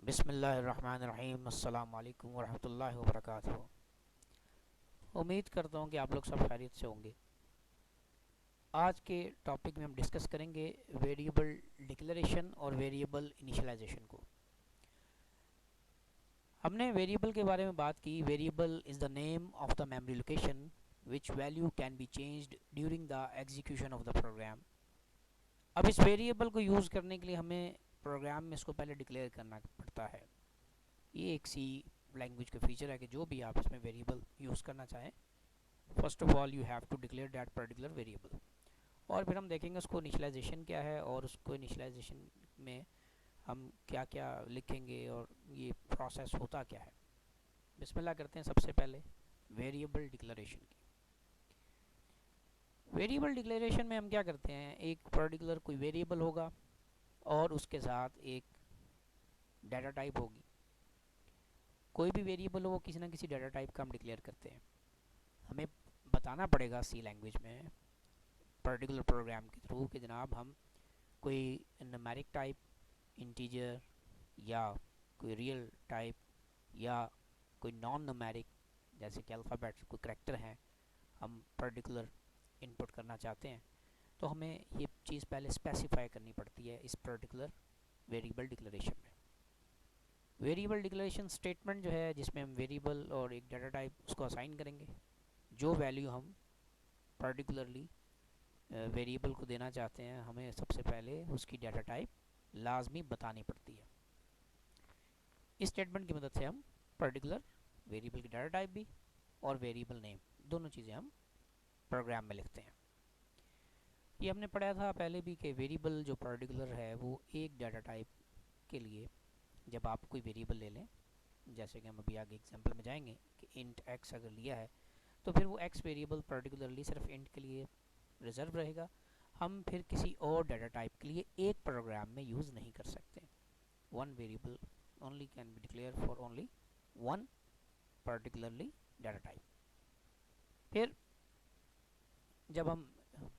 बिस्मिल्लाहिर्रहमानिर्रहीम अस्सलाम वालेकुम वरहमतुल्लाहि वबरकातुहू। उम्मीद करता हूँ कि आप लोग सब खैरियत से होंगे। आज के टॉपिक में हम डिस्कस करेंगे वेरिएबल डिक्लेरेशन और वेरिएबल इनिशियलाइजेशन को। हमने वेरिएबल के बारे में बात की। Variable is the name of the memory location which value can be changed during the execution of the program. अब इस वेरिएबल को यूज़ करने के लिए हमें प्रोग्राम में इसको पहले डिक्लेयर करना पड़ता है। ये एक सी लैंग्वेज का फीचर है कि जो भी आप इसमें वेरिएबल यूज़ करना चाहें, first of all you have to declare that particular variable. और फिर हम देखेंगे उसको इनिशियलाइजेशन क्या है और उसको इनिशियलाइजेशन में हम क्या क्या लिखेंगे और ये प्रोसेस होता क्या है। बिस्मिल्लाह करते हैं सबसे पहले वेरिएबल डिक्लेरेशन की। वेरिएबल डिक्लेरेशन में हम क्या करते हैं, एक पर्टिकुलर कोई वेरिएबल होगा और उसके साथ एक डाटा टाइप होगी। कोई भी वेरिएबल हो वो किसी ना किसी डाटा टाइप का हम डिक्लेयर करते हैं। हमें बताना पड़ेगा सी लैंग्वेज में पर्टिकुलर प्रोग्राम के थ्रू कि जनाब हम कोई न्यूमेरिक टाइप, इंटीजर या कोई रियल टाइप या कोई नॉन न्यूमेरिक जैसे कि अल्फ़ाबेट्स कोई करैक्टर हैं हम पर्टिकुलर इनपुट करना चाहते हैं, तो हमें ये चीज़ पहले स्पेसिफाई करनी पड़ती है इस पर्टिकुलर वेरिएबल डिक्लेरेशन में। वेरिएबल डिक्लेरेशन स्टेटमेंट जो है जिसमें हम वेरिएबल और एक डाटा टाइप उसको असाइन करेंगे। जो वैल्यू हम पर्टिकुलरली वेरिएबल को देना चाहते हैं हमें सबसे पहले उसकी डाटा टाइप लाजमी बतानी पड़ती है। इस स्टेटमेंट की मदद से हम पर्टिकुलर वेरिएबल की डाटा टाइप भी और वेरिएबल नेम दोनों चीज़ें हम प्रोग्राम में लिखते हैं। ये हमने पढ़ा था पहले भी कि वेरिएबल जो पर्टिकुलर है वो एक डाटा टाइप के लिए जब आप कोई वेरिएबल ले लें, जैसे कि हम अभी आगे एग्जांपल में जाएंगे कि इंट एक्स अगर लिया है तो फिर वो एक्स वेरिएबल पर्टिकुलरली सिर्फ इंट के लिए रिजर्व रहेगा। हम फिर किसी और डाटा टाइप के लिए एक प्रोग्राम में यूज़ नहीं कर सकते। One variable only can be declare for only one particularly data type. फिर जब हम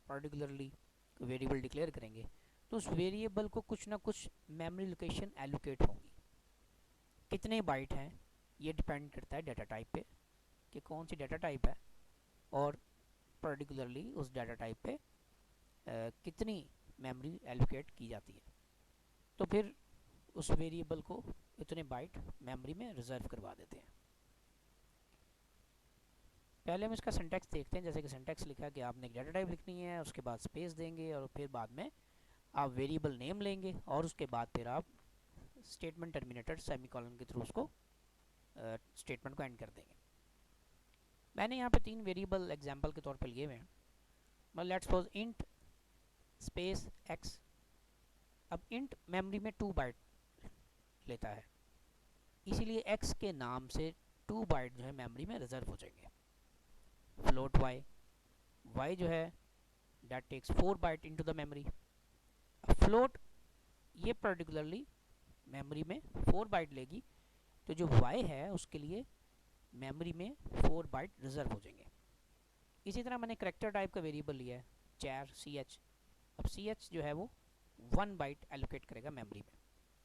पर्टिकुलरली वेरिएबल डिक्लेयर करेंगे तो उस वेरिएबल को कुछ ना कुछ मेमोरी लोकेशन एलोकेट होंगी। कितने बाइट हैं ये डिपेंड करता है डाटा टाइप पे कि कौन सी डाटा टाइप है और पर्टिकुलरली उस डाटा टाइप पे कितनी मेमोरी एलोकेट की जाती है। तो फिर उस वेरिएबल को इतने बाइट मेमोरी में रिजर्व करवा देते हैं। पहले हम इसका सिंटैक्स देखते हैं। जैसे कि सिंटैक्स लिखा कि आपने एक डाटा टाइप लिखनी है, उसके बाद स्पेस देंगे और फिर बाद में आप वेरिएबल नेम लेंगे और उसके बाद फिर आप स्टेटमेंट टर्मिनेटर सेमीकोलन के थ्रू उसको स्टेटमेंट को एंड कर देंगे। मैंने यहाँ पे 3 वेरिएबल एग्जांपल के तौर पे लिए हुए हैं। मतलब let's suppose int space x. अब इंट मेमोरी में 2 बाइट लेता है, इसीलिए एक्स के नाम से 2 बाइट जो है मेमोरी में रिजर्व हो जाएंगे। फ्लोट वाई, वाई जो है that takes 4 byte into the memory. Float ये पर्टिकुलरली मेमोरी में 4 बाइट लेगी, तो जो वाई है उसके लिए मेमोरी में 4 बाइट रिजर्व हो जाएंगे। इसी तरह मैंने करैक्टर टाइप का वेरिएबल लिया है चैर सी एच। अब सी एच जो है वो 1 बाइट एलोकेट करेगा मेमोरी में,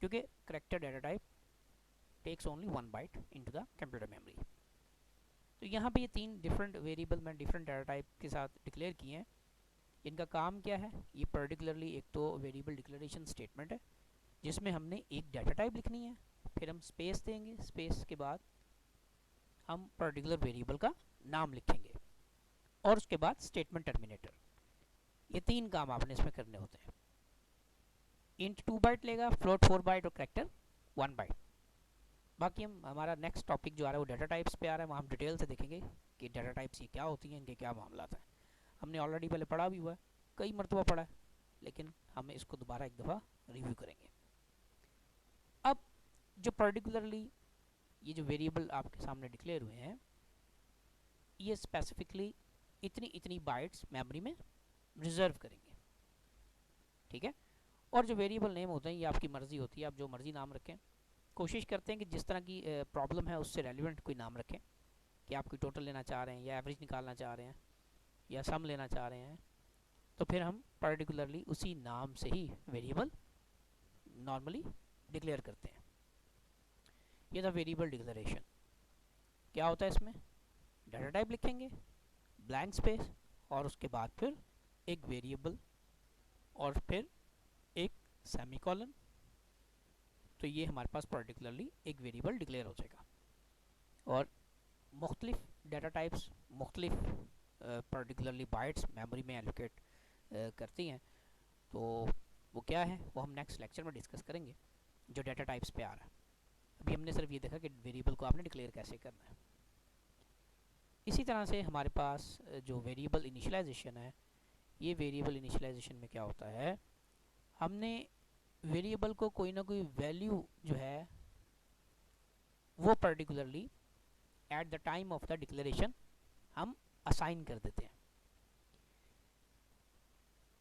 क्योंकि character data type takes only 1 byte into the computer memory. तो यहाँ पे ये 3 डिफरेंट वेरिएबल मैंने डिफरेंट डाटा टाइप के साथ डिक्लेयर किए हैं। इनका काम क्या है, ये पर्टिकुलरली एक तो वेरिएबल डिक्लेरेशन स्टेटमेंट है जिसमें हमने एक डाटा टाइप लिखनी है, फिर हम स्पेस देंगे, स्पेस के बाद हम पर्टिकुलर वेरिएबल का नाम लिखेंगे और उसके बाद स्टेटमेंट टर्मिनेटर। ये 3 काम आपने इसमें करने होते हैं। इंट 2 बाइट लेगा, फ्लोट 4 बाइट और करैक्टर 1 बाइट। बाकी हम हमारा नेक्स्ट टॉपिक जो आ रहा है वो डाटा टाइप्स पे आ रहा है, वहाँ हम डिटेल से देखेंगे कि डाटा टाइप्स ये क्या होती हैं, इनके क्या मामला है। हमने ऑलरेडी पहले पढ़ा भी हुआ है, कई मरतबा पढ़ा है, लेकिन हम इसको दोबारा एक दफ़ा रिव्यू करेंगे। अब जो पर्टिकुलरली ये जो वेरिएबल आपके सामने डिक्लेयर हुए हैं ये स्पेसिफिकली इतनी इतनी बाइट्स मेमोरी में रिजर्व करेंगे, ठीक है। और जो वेरिएबल नेम होते हैं ये आपकी मर्ज़ी होती है, आप जो मर्ज़ी नाम रखें। कोशिश करते हैं कि जिस तरह की प्रॉब्लम है उससे रेलिवेंट कोई नाम रखें, कि आप कोई टोटल लेना चाह रहे हैं या एवरेज निकालना चाह रहे हैं या सम लेना चाह रहे हैं, तो फिर हम पर्टिकुलरली उसी नाम से ही वेरिएबल नॉर्मली डिक्लेयर करते हैं। ये था वेरिएबल डिक्लेरेशन। क्या होता है इसमें, डाटा टाइप लिखेंगे, ब्लैंक स्पेस, और उसके बाद फिर एक वेरिएबल और फिर एक सेमीकोलन। तो ये हमारे पास पर्टिकुलरली एक वेरिएबल डिक्लेयर हो जाएगा। और मुख्तलिफ डाटा टाइप्स मुख्तलिफ पर्टिकुलरली बाइट्स मेमोरी में एलोकेट करती हैं। तो वो क्या है वो हम नेक्स्ट लेक्चर में डिस्कस करेंगे जो डाटा टाइप्स पे आ रहा है। अभी हमने सिर्फ ये देखा कि वेरिएबल को आपने डिक्लेयर कैसे करना है। इसी तरह से हमारे पास जो वेरिएबल इनिशियलाइजेशन है, ये वेरिएबल इनिशियलाइजेशन में क्या होता है, हमने वेरिएबल को कोई ना कोई वैल्यू जो है वो particularly at the time of the declaration हम असाइन कर देते हैं।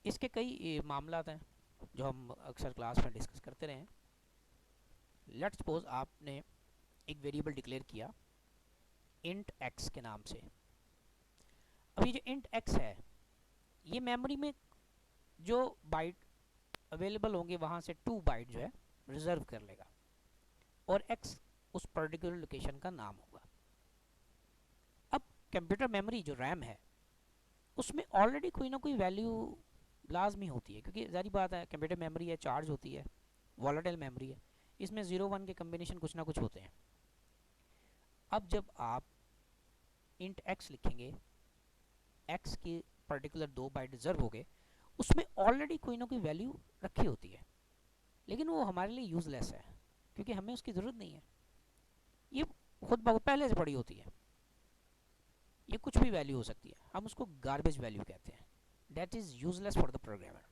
इसके कई मामलात हैं जो हम अक्सर क्लास में डिस्कस करते रहे हैं। लेट्स सपोज आपने एक वेरिएबल डिक्लेयर किया इंट एक्स के नाम से। अभी जो इंट एक्स है ये मेमोरी में जो बाइट अवेलेबल होंगे वहाँ से 2 बाइट जो है रिजर्व कर लेगा और एक्स उस पर्टिकुलर लोकेशन का नाम होगा। अब कंप्यूटर मेमोरी जो रैम है उसमें ऑलरेडी कोई ना कोई वैल्यू लाजमी होती है, क्योंकि ज़ाहिर बात है कंप्यूटर मेमोरी है, चार्ज होती है, वॉलेटाइल मेमोरी है, इसमें 0-1 के कम्बिनेशन कुछ ना कुछ होते हैं। अब जब आप इंट एक्स लिखेंगे, एक्स की पर्टिकुलर 2 बाइट रिजर्व हो गए, उसमें ऑलरेडी कोई ना कोई वैल्यू रखी होती है, लेकिन वो हमारे लिए यूज़लेस है क्योंकि हमें उसकी ज़रूरत नहीं है। ये खुद ब पहले से पड़ी होती है, ये कुछ भी वैल्यू हो सकती है, हम उसको गार्बेज वैल्यू कहते हैं। That is useless for the programmer,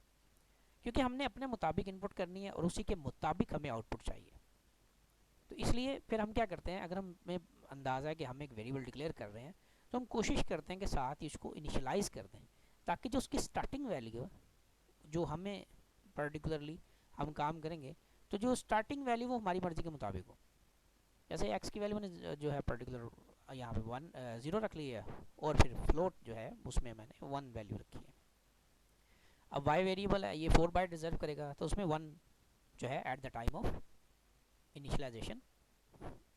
क्योंकि हमने अपने मुताबिक इनपुट करनी है और उसी के मुताबिक हमें आउटपुट चाहिए। तो इसलिए फिर हम क्या करते हैं, अगर हमें अंदाज़ा है कि हम एक वेरिएबल डिक्लेयर कर रहे हैं तो हम कोशिश करते हैं कि साथ ही उसको इनिशियलाइज़ कर दें, ताकि जो उसकी स्टार्टिंग वैल्यू है जो हमें पर्टिकुलरली हम काम करेंगे तो जो स्टार्टिंग वैल्यू वो हमारी मर्ज़ी के मुताबिक हो। जैसे एक्स की वैल्यू मैंने जो है पर्टिकुलर यहाँ पे 0 रख ली है और फिर फ्लोट जो है उसमें मैंने 1 वैल्यू रखी है। अब वाई वेरिएबल है, ये 4 बाइट रिजर्व करेगा तो उसमें 1 जो है at the time of initialization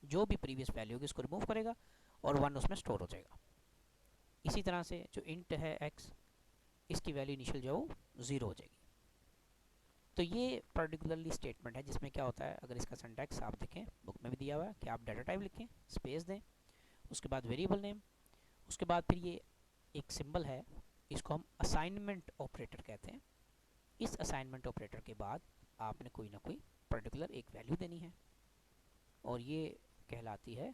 जो भी प्रीवियस वैल्यू होगी उसको रिमूव करेगा और 1 उसमें स्टोर हो जाएगा। इसी तरह से जो इंट है एक्स, इसकी वैल्यू इनिशियल जो 0 हो जाएगी। तो ये पर्टिकुलरली स्टेटमेंट है जिसमें क्या होता है, अगर इसका सिंटैक्स आप देखें बुक में भी दिया हुआ है कि आप डाटा टाइप लिखें, स्पेस दें, उसके बाद वेरिएबल नेम, उसके बाद फिर ये एक सिंबल है, इसको हम असाइनमेंट ऑपरेटर कहते हैं। इस असाइनमेंट ऑपरेटर के बाद आपने कोई ना कोई पर्टिकुलर एक वैल्यू देनी है और ये कहलाती है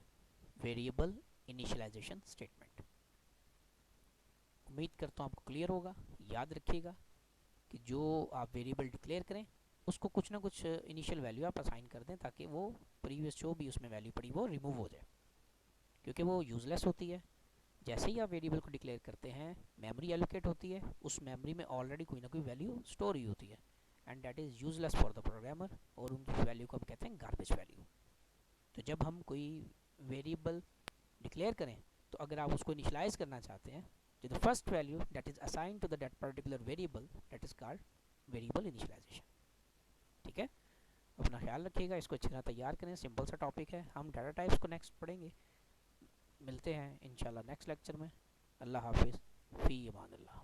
वेरिएबल इनिशियलाइजेशन स्टेटमेंट। उम्मीद करता हूँ आपको क्लियर होगा। याद रखिएगा कि जो आप वेरिएबल डिक्लेयर करें उसको कुछ ना कुछ इनिशियल वैल्यू आप असाइन कर दें ताकि वो प्रीवियस जो भी उसमें वैल्यू पड़ी वो रिमूव हो जाए, क्योंकि वो यूज़लेस होती है। जैसे ही आप वेरिएबल को डिक्लेयर करते हैं मेमोरी एलोकेट होती है, उस मेमोरी में ऑलरेडी कोई ना कोई वैल्यू स्टोर ही होती है and that is useless for the programmer, और उन वैल्यू को हम कहते हैं गार्बेज वैल्यू। तो जब हम कोई वेरिएबल डिक्लेयर करें तो अगर आप उसको इनिशियलाइज करना चाहते हैं तो the first value that is assigned to that particular variable that is called variable initialization. ठीक है, अपना ख्याल रखिएगा, इसको अच्छी तरह तैयार करें। सिंपल सा टॉपिक है, हम डाटा टाइप्स को नेक्स्ट पढ़ेंगे। मिलते हैं इंशाल्लाह नेक्स्ट लेक्चर में। अल्लाह हाफिज़, फ़ी अमान अल्लाह।